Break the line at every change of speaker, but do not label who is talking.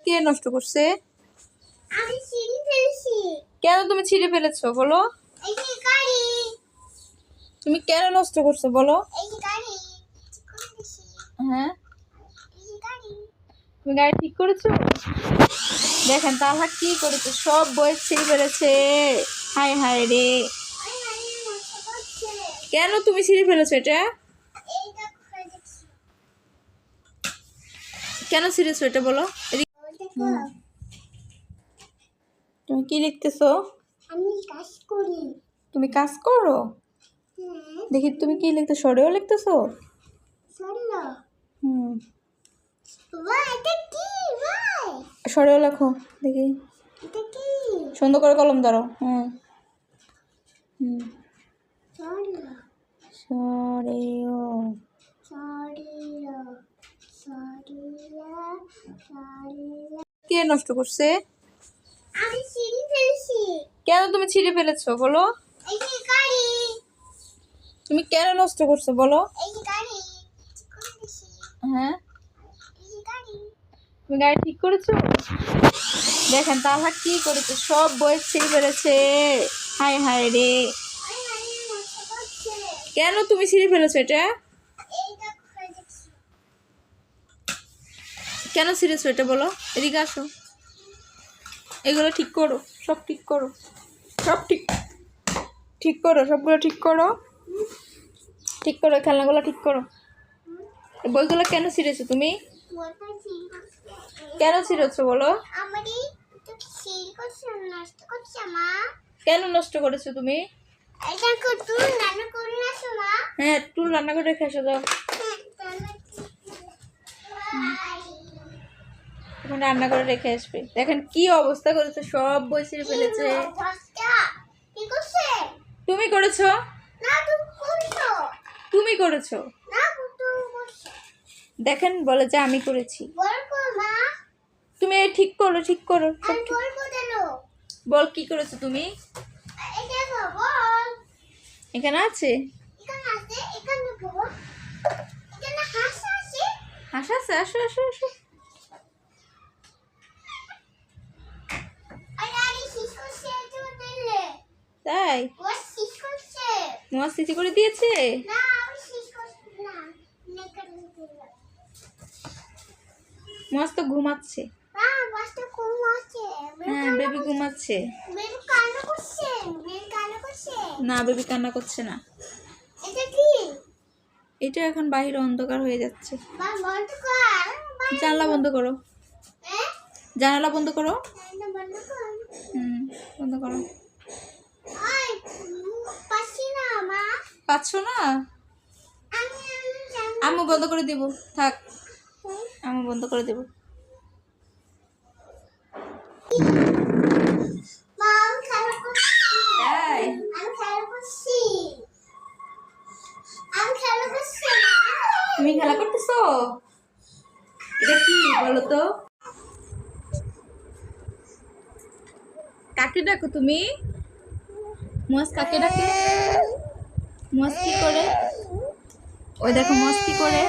কে নষ্ট করছে?
আমি ছিঁড়ে ফেলেছি।
কেন তুমি ছিঁড়ে ফেলেছো বলো?
এই যে গাড়ি,
তুমি কেন নষ্ট করছো বলো?
এই যে গাড়ি ঠিক করে দিছি।
হ্যাঁ,
এই যে গাড়ি,
তুমি গাড়ি ঠিক করেছো? দেখেন তাহলে কি করেছে, সব বই ছিঁড়ে ফেলেছে। হায় হায় রে,
আই আই নষ্ট করছে।
কেন তুমি ছিঁড়ে ফেলেছো এটা?
এইটা করে দিছি।
কেন ছিঁড়েছো এটা বলো?
ওই দেখো,
তুমি কি লিখতেছো?
আমি কাজ করি।
তুমি কাজ করো?
হ্যাঁ,
দেখি তুমি কি লিখতে, সরেও লিখতেছো?
চলো।
হুম,
ভাই এটা কি ভাই?
সরেও লেখো দেখি।
এটা কি?
সুন্দর করে কলম ধরো। হুম হুম,
চলো।
সরেও।
সরিয়া, সরিয়া, সরিয়া।
কে নষ্ট করছে?
আমি ছিঁড়ে ফেলেছি।
কেন তুমি ছিঁড়ে ফেলেছো বলো?
এই যে গাড়ি,
তুমি কেন নষ্ট করছো বলো?
এই যে গাড়ি ঠিক করে দিছি।
হ্যাঁ,
এই যে গাড়ি,
তুমি গাড়ি ঠিক করেছো? দেখেন তাহলে কি করেছে, সব বই ছিঁড়ে ফেলেছে। হায় হায় রে,
আই আই নষ্ট করছে।
কেন তুমি ছিঁড়ে ফেলেছো এটা?
এইটা করে দিছি।
কেন ছিঁড়েছো এটা বলো? এদিকে আসো, এগুলো ঠিক করো, সব ঠিক করো, সব ঠিক ঠিক করো, সবগুলো ঠিক করো, ঠিক করো, খেলনাগুলো ঠিক করো। এই বইগুলো কেন ছিঁড়েছো তুমি?
বলটা ছিঁড়ে
কেন ছিঁড়েছো বলো?
আমারই তো ছিঁড়ে করছে, নষ্ট করছে মা।
কেন নষ্ট করেছো তুমি?
এটা কত নানা করে আসো মা।
হ্যাঁ, টুল রান্না করে রেখে এসো, যাও
হ্যাঁ, তাহলে
এখন রান্না করে রেখে আসবে। দেখেন কি অবস্থা করেছে, সব বই ছিঁড়ে ফেলেছে।
অবস্থা কি করছে?
তুমি করেছো?
না তুমি করছো,
তুমি করেছো?
না তুমি করছো।
দেখেন বলে যে আমি করেছি।
বলবো মা,
তুমি এই ঠিক করো, ঠিক করো, সব
আমি
ঠিক।
বলবো কেন?
বল কি করেছো তুমি?
এই দেখো বল,
এখানে আছে
এখানে আছে, এখানে বল, এখানে হাঁস আছে।
হাঁস আছে, আসো আসো আসো।
আরে আরে শেষ করছে তো দিলে।
তাই
ও শেষ করছে।
তোমার সিসি করে দিয়েছে?
না আমি শেষ করছি না, নেকার দিলে।
মাছ তো ঘুমাচ্ছে।
না বাসটা কম আছে।
হ্যাঁ, বেবি ঘুমাচ্ছে।
বেবি কান্না করছে, বেবি কান্না করছে।
না, বেবি কান্না করছে না।
এটা কি?
এটা এখন বাইরে অন্ধকার হয়ে যাচ্ছে।
বা বন্ধ কর।
জানলা বন্ধ করো,
হ্যাঁ,
জানালা বন্ধ করো।
এটা বন্ধ কর।
হুম, বন্ধ করো।
আই পাচ্ছি না মা।
পাচ্ছ না?
আমি জানি।
আম্মু বন্ধ করে দিব, থাক, আম্মু বন্ধ করে দেব।
মা আমি খেলা করছি।
তাই
আমি খেলা করছি। আমি খেলা করছি মা।
তুমি খেলা করতেছো? এটা কি বলো তো? কাকে ডাকো তুমি? মাছ কাকে ডাকে? মাছ কি করে? ওই দেখো মাছ কি করে।